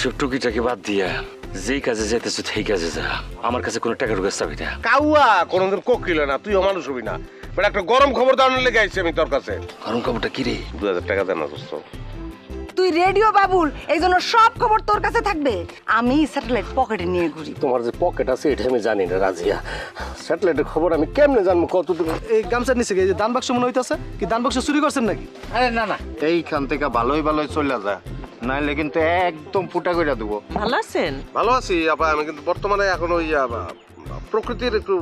এইসব টুকিটাকি বাদ দিয়া যেই কাজে যেতেছ সেই কাজে যা। আমার কাছে কোনো টাকা ঢুকে চাবি না। কাউয়া কোনদিন কোকিল না, তুইও মানুষ হবি না। বেটা একটা গরম খবর দাঁড়ানোর লেগে আইছি আমি তোর কাছে। গরম খবরটা কি রে? 2000 টাকা দেন না দোস্ত। তুই রেডিও বাবুল, এই জন্য সব খবর তোর কাছে থাকবে। আমি স্যাটেলাইট পকেটে নিয়ে ঘুরি। তোমার যে পকেট আছে এটা আমি জানি না রাজিয়া। স্যাটেলাইটের খবর আমি কেমনে জানবো কতটুকু? এই গামছার নিচে এই যে দান বাক্স মনে হইতাছে, কি দান বাক্স চুরি করছেন নাকি? আরে না না, এইখান থেকে ভালোই চলে যা, নাইলে কিন্তু একদম ফুটা করে দেবো। ভালো আছেন? ভালো আছি আপা, আমি কিন্তু বর্তমানে এখন ওই প্রকৃতির একটু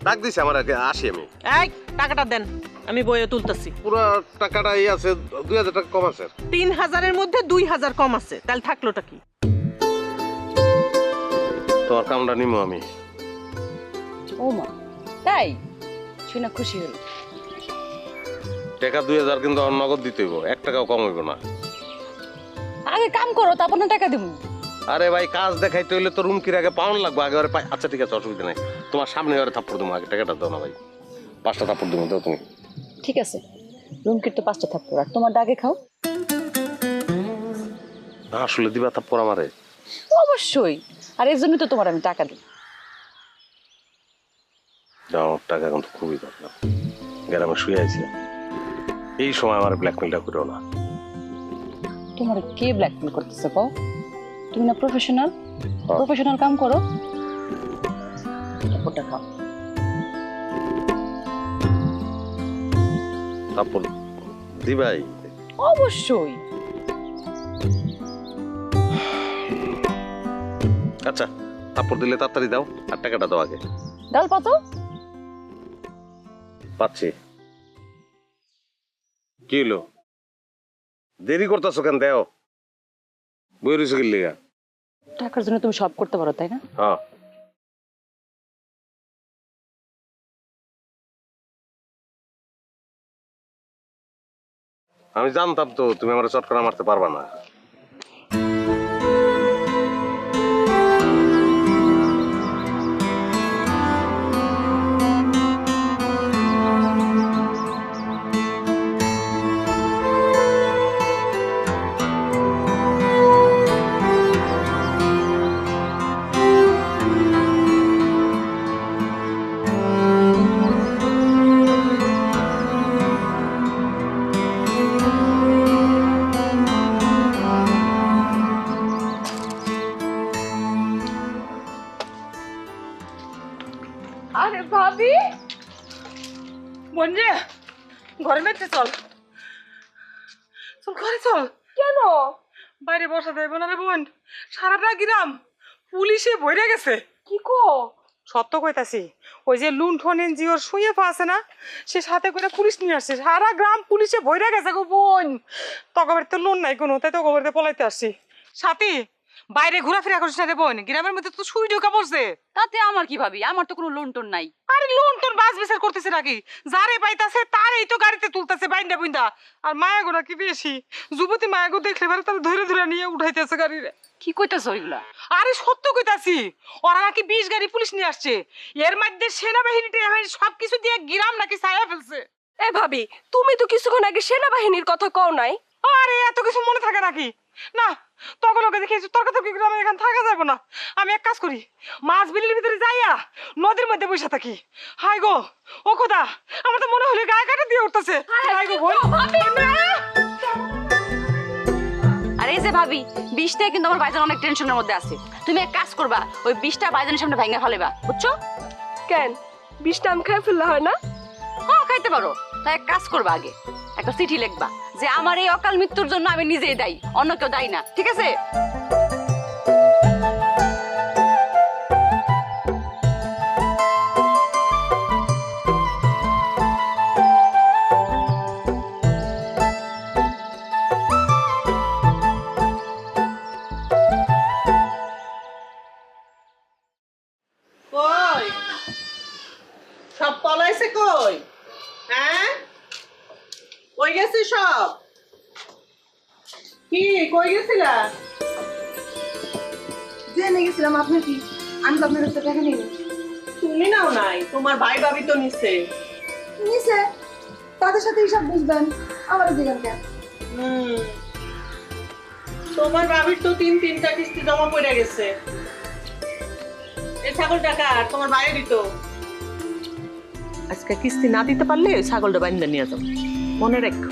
ডাক দিছে আমার আগে, আসি আমি। এই টাকাটা দেন, আমি বইয়ে তুলতেছি। পুরো টাকাটা এই আছে, 2000 টাকা কম আছে। 3000-এর মধ্যে 2000 কম আছে, তাহলে থাকলোটা কি? তোমার কামটা নিমো আমি। ও মা, তাই শুনে খুশি হল। টাকা 2000 কিন্তু আমার নগদ দিতে হইব, 1 টাকাও কম হইব না। আগে কাম করো, তারপর না টাকা দেবো। আরে ভাই কাজ দেখাইতে হইলে তো রুমকির আগে পাউন লাগবে, আগে ওরে আচ্ছা ঠিক আছে, অসুবিধা নাই। তোমার সামনে ওরে থাপ্পড় দেবো, আগে টাকাটা দাও না ভাই। 5টা থাপ্পড় দেবো, দাও তুমি। ঠিক আছে, রুমকির তো 5টা থাকতো, আর তোমার ডাকে খাও। আসলে দিবা থাপ্পড় আমারে? অবশ্যই, আর এর জন্য তো তোমার আমি টাকা দিই। আমার টাকা কিন্তু খুবই দরকার, গ্রামে শুয়ে আছি। এই সময় আমার ব্ল্যাকমেলটা করো না। তোমার কে ব্ল্যাকমেল করতেছে কও? তুমি না প্রফেশনাল, প্রফেশনাল কাম করো। টাকাটা খাও। থাপ্পড় দিবাই? অবশ্যই। আচ্ছা থাপ্পড় দিলে তাড়াতাড়ি দাও, আর টাকাটা দাও আগে। ডাল কত? পাচ্ছি। কি হলো, দেরি করতেছো কেন? দেও, বই রয়েছে কি লিগা? টাকার জন্য তুমি সব করতে পারো, তাই না? হ্যাঁ। আমি জানতাম তো তুমি আমার চট করে মারতে পারবা না। আরে ভাবি, বোন রে, ঘরে মেতে চল, চল ঘরে চল। কেন? বাইরে বসা যাইব না রে বোন, সারাটা গ্রাম পুলিশে ভরে গেছে। কি কো? সত্য কইতাছি, ওই যে লুণ্ঠন এনজিওর শুয়ে আছে না, সে সাথে করে পুলিশ নিয়ে আসছে। সারা গ্রাম পুলিশে ভরে গেছে গো বোন। তখন বাড়িতে লোন নাই কোনো, তাই তখন বাড়িতে পলাইতে আসছি। সাথী বাইরে ঘোরাফেরা করিস না রে বোন, গ্রামের মধ্যে তো সুই ঢোকা পড়ছে। তাতে আমার কি ভাবি, আমার তো কোনো লোন টোন নাই। আরে লোন তোর বাস বিচার করতেছে নাকি? যারে পাইতাছে তারই তো গাড়িতে তুলতেছে বাইন্দা বুইন্দা। আর মায়াগোরা কি বেশি, যুবতী মায়াগো দেখলে পারে তারা ধরে ধরে নিয়ে উঠাইতেছে গাড়িরে। কি কইতাছ এগুলা? আরে সত্য কইতাছি, ওরা নাকি 20 গাড়ি পুলিশ নিয়ে আসছে। এর মধ্যে সেনাবাহিনীটা সবকিছু দিয়ে গ্রাম নাকি ছায়া ফেলছে। এ ভাবি, তুমি তো কিছুক্ষণ আগে সেনাবাহিনীর কথা কও নাই? আরে এত কিছু মনে থাকে নাকি? না তখন ওকে দেখেছি তর্কাতর্কি গ্রামে এখানে থাকা যাবে না। আমি এক কাজ করি, মাছ বিলের ভিতরে যাইয়া নদীর মধ্যে বসে থাকি। হাই গো ও খোদা, আমার তো মনে হলো গায়ে কাটা দিয়ে উঠতেছে। হাই গো বোন। আর এই যে ভাবি, 20টা কিন্তু আমার ভাইজান অনেক টেনশনের মধ্যে আছে। তুমি এক কাজ করবা, ওই 20টা ভাইজানের সামনে ভাঙা ফেলেবা, বুঝছো? কেন, 20টা আম খাই ফেললে হয় না? হ্যাঁ খাইতে পারো। তাই এক কাজ করবা, আগে একটা চিঠি লিখবা যে আমার এই অকাল মৃত্যুর জন্য আমি নিজেই দায়ী, অন্য কেউ দায়ী না, ঠিক আছে? কই সব পলাইছে? কই হ্যাঁ কই গেছে সব? কি কই গেছিলা? জেনে গেছিলাম। আপনার কি? আমি তো আপনার কাছে টাকা নিই। তুমি নাও নাই, তোমার ভাই ভাবি তো নিছে। নিছে, তাদের সাথে হিসাব বুঝবেন, আমার দিবেন কেন? তোমার বাবির তো তিনটা কিস্তি জমা পড়ে গেছে। এই ছাগল টাকা আর তোমার বাইরে দিত। আজকে কিস্তি না দিতে পারলে ওই ছাগলটা বাইন্দা নিয়ে যাও, মনে রেখো।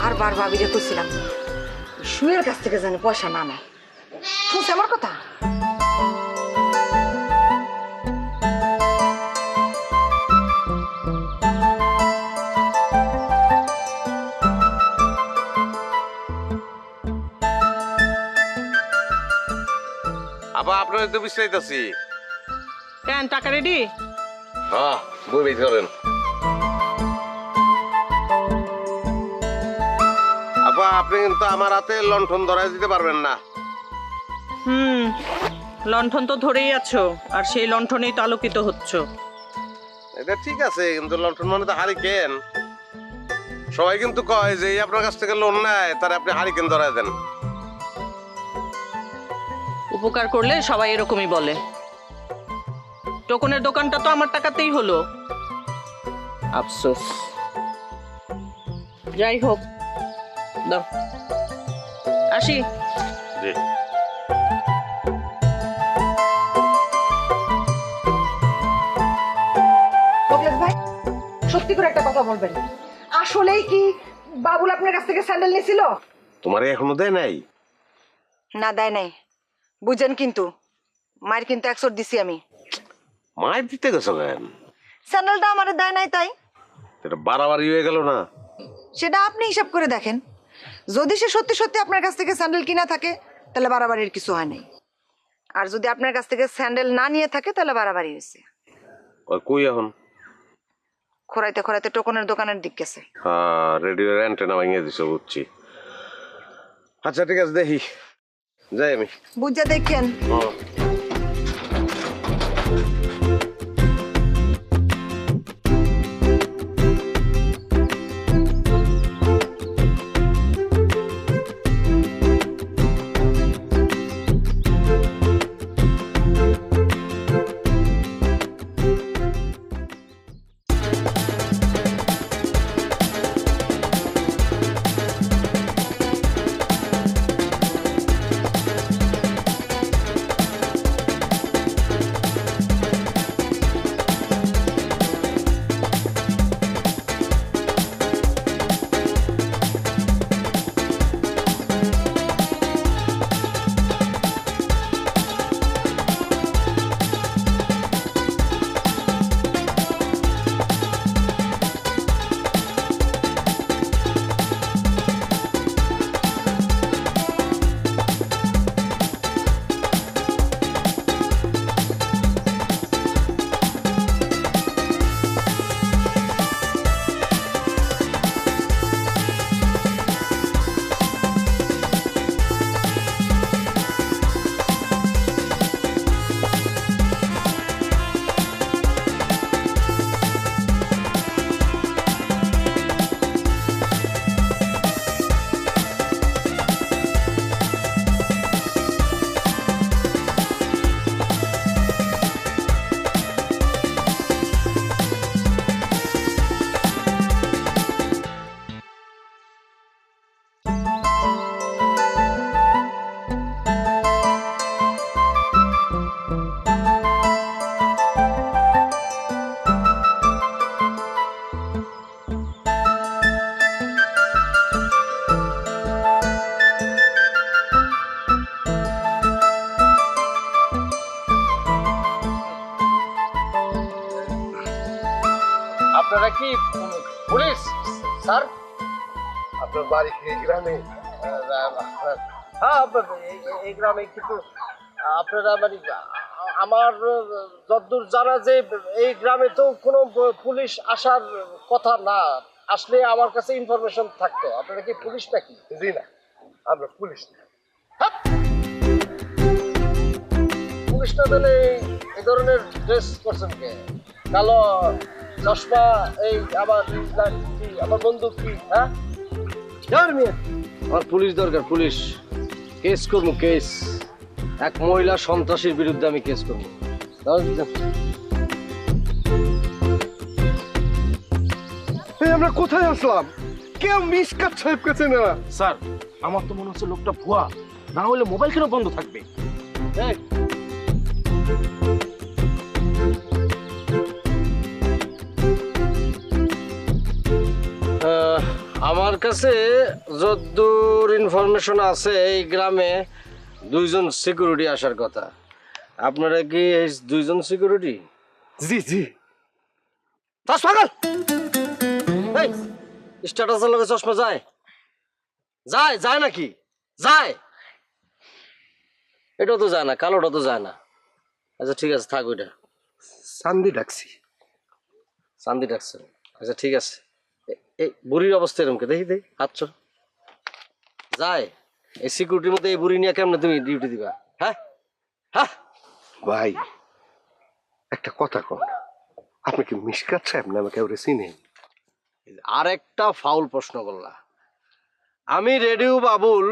বারবার ভাবিরে কইছিলাম শুয়ের কাছ থেকে জানি পয়সা না নেয়, শুনছে আমার কথা? আপা আপনার তো বিশ্রাইতেছি। কেন টাকা রেডি? হ্যাঁ, বই বের করেন। আপা আপনি কিন্তু আমার হাতে লণ্ঠন ধরাই দিতে পারবেন না। লণ্ঠন তো ধরেই আছো, আর সেই লণ্ঠনেই তো আলোকিত হচ্ছ। এটা ঠিক আছে, কিন্তু লণ্ঠন মানে তো হারিকেন। সবাই কিন্তু কয় যে এই আপনার কাছ থেকে লোন নেয়, তার আপনি হারিকেন ধরাই দেন। উপকার করলে সবাই এরকমই বলে। টোকনের দোকানটা তো আমার টাকাতেই হলো, আফসোস। যাই হোক, দাও আসি। বকলেশ ভাই, সত্যি করে একটা কথা বলবেন, আসলেই কি বাবুল আপনার কাছ থেকে স্যান্ডেল নিয়েছিল? তোমার এখনো দেয় নাই? না দেয় নাই, বুঝেন কিন্তু মায়ের কিন্তু 100 দিছি আমি। মায়ের দিতে গেছো কেন? স্যান্ডেলটা আমার দেয় নাই তাই। এটা বাড়াবাড়ি হয়ে গেল না? সেটা আপনি হিসাব করে দেখেন, যদি সে সত্যি সত্যি আপনার কাছ থেকে স্যান্ডেল কিনা থাকে তাহলে বাড়াবাড়ির কিছু হয় নাই, আর যদি আপনার কাছ থেকে স্যান্ডেল না নিয়ে থাকে তাহলে বাড়াবাড়ি হয়েছে। কই এখন? খোরাইতে খোরাইতে টোকনের দোকানের দিক গেছে। হ্যাঁ, রেডিওর অ্যান্টেনা ভেঙে দিছো বুঝছি। আচ্ছা ঠিক আছে, দেখি যাই আমি। বুঝা দেখেন। আপনারা কি পুলিশ স্যার? আপনার বাড়ি কি এই গ্রামে? হ্যাঁ, এই গ্রামে, কিন্তু আপনারা মানে আমার যতদূর জানা যে এই গ্রামে তো কোনো পুলিশ আসার কথা না, আসলে আমার কাছে ইনফরমেশন থাকতো। আপনারা কি পুলিশ নাকি? জি না, আমরা পুলিশ না। পুলিশটা তাহলে এই ধরনের ড্রেস করছেন কে? কালো চশমা, এই আমার বন্দুক কি? হ্যাঁ, আমার পুলিশ দরকার, পুলিশ। কেস করবো, কেস। এক মহিলা সন্ত্রাসীর বিরুদ্ধে আমি কেস করবো। আমরা কোথায় আসলাম? কেউ মিসকাত সাহেব কাছে না। স্যার আমার তো মনে হচ্ছে লোকটা ভুয়া, না হলে মোবাইল কেন বন্ধ থাকবে? এই, আমার কাছে যতদূর ইনফরমেশন আছে এই গ্রামে 2 জন সিকিউরিটি আসার কথা। আপনারা কি এই 2 জন সিকিউরিটি? জি জি। পাগল এই স্ট্যাটাসের লগে চশমা যায় যায় যায় নাকি? যায়, এটাও তো যায় না, কালোটা তো যায় না। আচ্ছা ঠিক আছে, থাক ওইটা। সান্দি ডাকছি। শান্তি ডাকছে? আচ্ছা ঠিক আছে। এই বুড়ির অবস্থা এরকম কে? দেখি দেখি হাত চল। যায় এই সিকিউরিটির মধ্যে এই বুড়ি নিয়ে কেমনে তুমি ডিউটি দিবা? হ্যাঁ হ্যাঁ ভাই একটা কথা কন, আপনি কি মিসকাত সাহেব নামে কেউ চিনেন? আরেকটা ফাউল প্রশ্ন করলা। আমি রেডিও বাবুল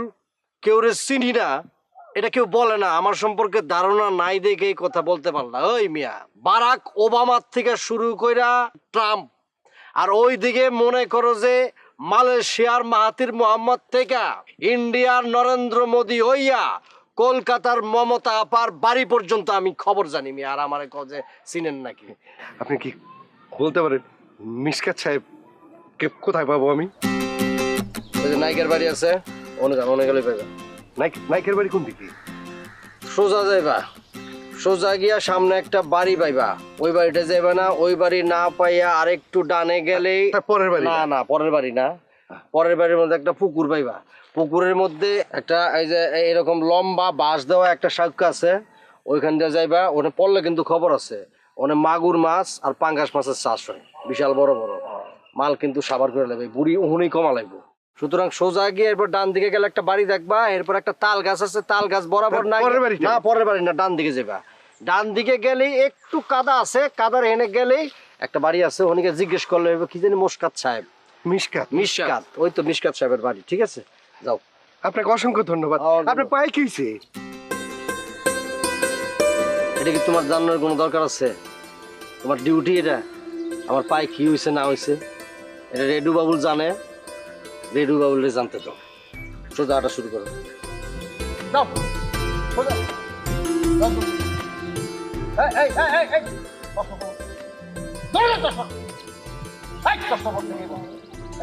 কেউ চিনি না এটা কেউ বলে না। আমার সম্পর্কে ধারণা নাই দেখে এই কথা বলতে পারলা। ওই মিয়া, বারাক ওবামার থেকে শুরু কইরা ট্রাম্প, আর ওই দিকে মনে করো যে মালয়েশিয়ার মাহাতির মোহাম্মদ থেকে ইন্ডিয়ার নরেন্দ্র মোদী হইয়া কলকাতার মমতা আপার বাড়ি পর্যন্ত আমি খবর জানি মিয়া। আর আমার কজে চিনেন নাকি? আপনি কি বলতে পারেন মিসকাত সাহেব কে কোথায় পাবো আমি? ওই যে নায়িকার বাড়ি আছে, অনেক গেলে পাইবা। নাইকের বাড়ি কোন দিকে? সোজা যাইবা, সোজা গিয়া সামনে একটা বাড়ি পাইবা, ওই বাড়িটা যাইবা না। ওই বাড়ি না পাইয়া আরেকটু ডানে গেলেই পরের বাড়ি? না না, পরের বাড়ি না। পরের বাড়ির মধ্যে একটা পুকুর পাইবা। পুকুরের মধ্যে একটা এই যে এরকম লম্বা বাঁশ দেওয়া একটা শাক আছে, ওইখান দিয়ে যাইবা। ওখানে পড়লে কিন্তু খবর আছে, ওখানে মাগুর মাছ আর পাঙ্গাস মাছের চাষ হয়, বিশাল বড় বড় মাল কিন্তু সাবার করে লাগবে। বুড়ি ওখানেই কমা লাগবে। সুতরাং সোজা গিয়ে এরপর ডান দিকে গেলে একটা বাড়ি দেখবা, এরপর একটা তাল গাছ আছে, তাল গাছ বরাবর না, না পরের বাড়ি না, ডান দিকে যাবা। ডান দিকে গেলেই একটু কাদা আছে, কাদার হেনে গেলেই একটা বাড়ি আছে। ওখানে জিজ্ঞেস করলে কি জানি মুস্কাত সাহেব। মিসকাত? মিসকাত, ওই তো মিসকাত সাহেবের বাড়ি। ঠিক আছে, যাও। আপনাকে অসংখ্য ধন্যবাদ। আপনার পায়ে কি হয়েছে? এটা কি তোমার জানার কোনো দরকার আছে? তোমার ডিউটি এটা। আমার পায়ে কি হয়েছে না হয়েছে এটা রেডু বাবুল জানে। রেডু বাবুলে জানতে তো। সোজা হাঁটা শুরু করো। যাও সোজা।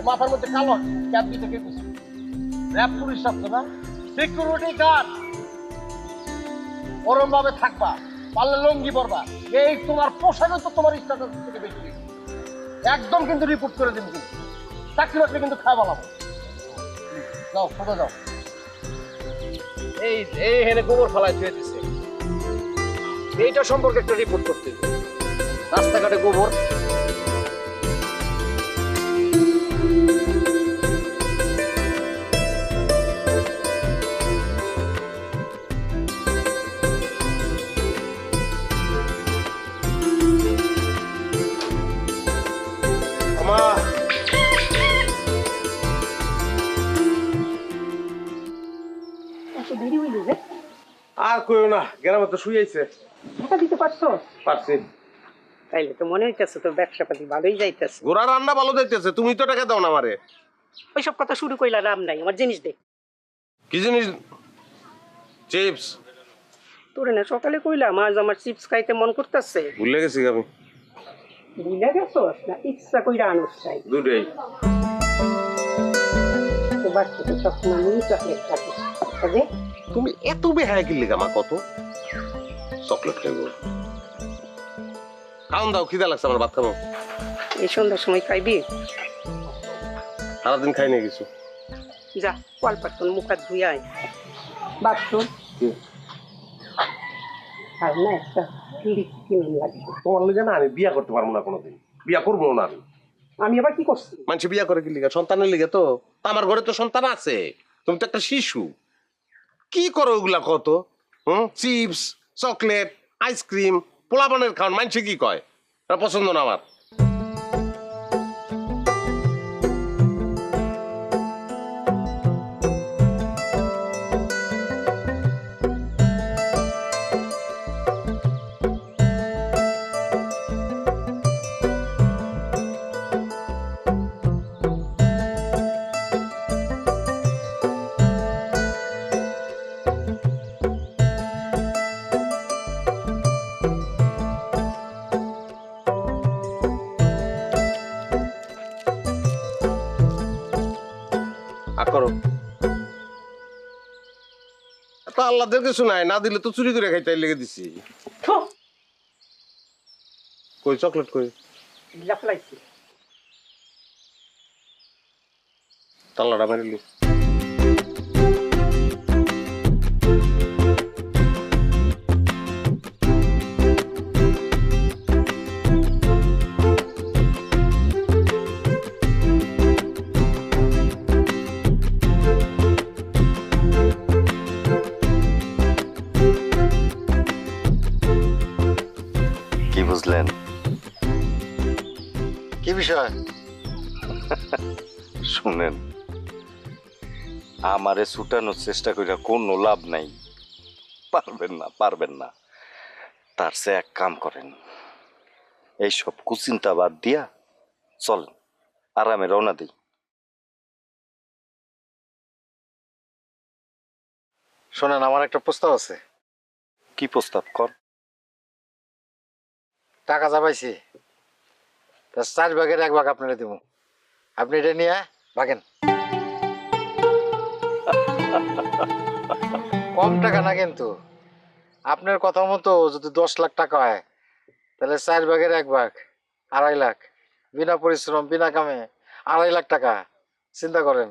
মাথার মধ্যে কালো ক্যাপ দিতে কে বুঝি? র্যাব পুলিশ আসছে না, সিকিউরিটি গার্ড। ওরম ভাবে থাকবা, পারলে লঙ্গি পরবা। এই তোমার পোশাকও তো তোমার স্ট্যাটাস থেকে বেশি। একদম কিন্তু রিপোর্ট করে দিন, কিন্তু চাকরি বাকরি কিন্তু খাওয়া বলাবো। যাও সোজা যাও। এই এই হেনে গোবর ফেলায় ছুঁয়ে দিচ্ছে, এইটা সম্পর্কে একটা রিপোর্ট করতে হবে। রাস্তাঘাটে গোবর। আর কইও না, গ্রামে তো শুয়েছে। টাকা দিতে পারছো? পারছি। তাইলে তো মনে হইতেছে তো ব্যবসা পাতি ভালোই যাইতেছে। গোড়া রান্না ভালো যাইতেছে, তুমি তো টাকা দাও না আমারে। ওইসব কথা শুরু কইলা রাম নাই, আমার জিনিস দে। কি জিনিস? চিপস? তোরে না সকালে কইলাম আজ আমার চিপস খাইতে মন করতেছে। ভুলে গেছি আমি। ভুলে গেছস না ইচ্ছা কইরা আনস চাই? দুটোই। তো বাচ্চা তো সবসময় নিয়ে চকলেট খাবে। তবে তুমি এত বেহায়া কি লেগা মা? কত চকলেট খাইব? খাওন দাও, খিদা লাগছে আমার, ভাত খাবো। এই সন্ধ্যার সময় খাইবি? সারাদিন খাই না কিছু। যা কল পাটন মুখ হাত ধুই আয়। বাথরুম আর না একটা লিপস্টিক লাগবে। তোমার লেগে না আমি বিয়া করতে পারবো না কোনোদিন, বিয়া করবো না আমি। আমি আবার কি করছি? মানুষ বিয়া করে কি লিগা? সন্তানের লিগে তো। আমার ঘরে তো সন্তান আছে, তুমি তো একটা শিশু। কি করো ওগুলা কত? চিপস, চকলেট, আইসক্রিম, পোলাপানের খাওয়ান, মানুষে কি কয়? এটা পছন্দ না আমার। আর করো তো আল্লাহদের কিছু নাই, না দিলে তো চুরি করে খাইতে লেগে দিছি। কই চকলেট কই? তাল্লাটা মারিলি। কি বুঝলেন? কি বিষয়? শুনেন, আমারে ছুটানোর চেষ্টা কইরা কোনো লাভ নাই। পারবেন না। তার সে এক কাম করেন, এইসব কুচিন্তা বাদ দিয়া চলেন, আরামে রওনা দিই। শোনেন, আমার একটা প্রস্তাব আছে। কি প্রস্তাব? কর। টাকা যা পাইছি তার 4 ভাগের 1 ভাগ আপনারা দিব, আপনি এটা নিয়ে ভাগেন। কম টাকা না কিন্তু, আপনার কথা মতো যদি 10 লাখ টাকা হয় তাহলে 4 ভাগের 1 ভাগ 2.5 লাখ, বিনা পরিশ্রম বিনা কামে 2.5 লাখ টাকা। চিন্তা করেন।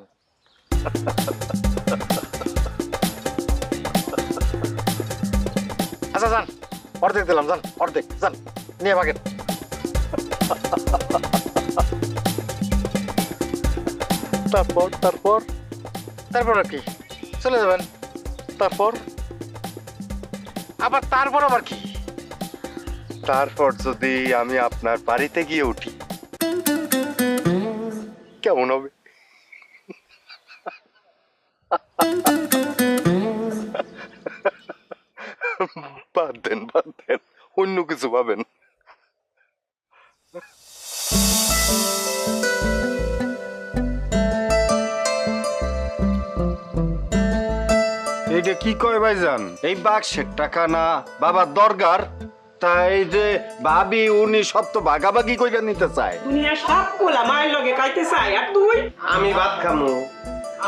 আচ্ছা যান, অর্ধেক দিলাম, যান অর্ধেক, যান নিয়ে ভাগেন। তারপর আর কি? চলে যাবেন। তারপর আবার কি? তারপর যদি আমি আপনার বাড়িতে গিয়ে উঠি কেমন হবে? বাদ দেন, অন্য কিছু পাবেন। এইটা কি কয় ভাইজান? এই বাক্সের টাকা না বাবার দরগার, তাই যে ভাবি উনি সব তো ভাগাভাগি কইরা নিতে চায়। দুনিয়া সব পোলা মায়ের লগে খাইতে চাই, আর তুই? আমি ভাত খামু,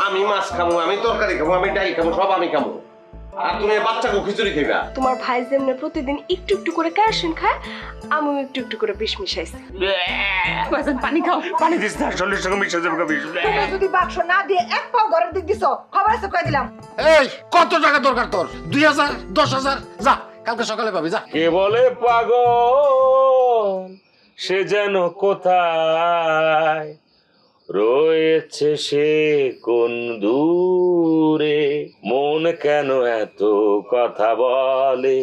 আমি মাছ খামু, আমি তরকারি খামু, আমি ডাল খামু, সব আমি খামু। আর তুমি বাচ্চাকে খিচুড়ি খাইবা। তোমার ভাই যেমনে প্রতিদিন একটু একটু করে কেরোসিন খায়, আমিও একটু একটু করে বিষ মিশাইছি। পানি খাও। পানি দিস না, শরীরের সঙ্গে মিশে যাবে বিষ। তোমরা যদি বাক্স না দিয়ে এক পাও ঘরের দিক দিছো, খবর আছে কই দিলাম। এই কত টাকা দরকার তোর? 2000, 10,000, যা কালকে সকালে পাবি, যা। কে বলে পাগল, সে যেন কোথায় রয়েছে, সে কোন দূরে, মন কেন এত কথা বলে।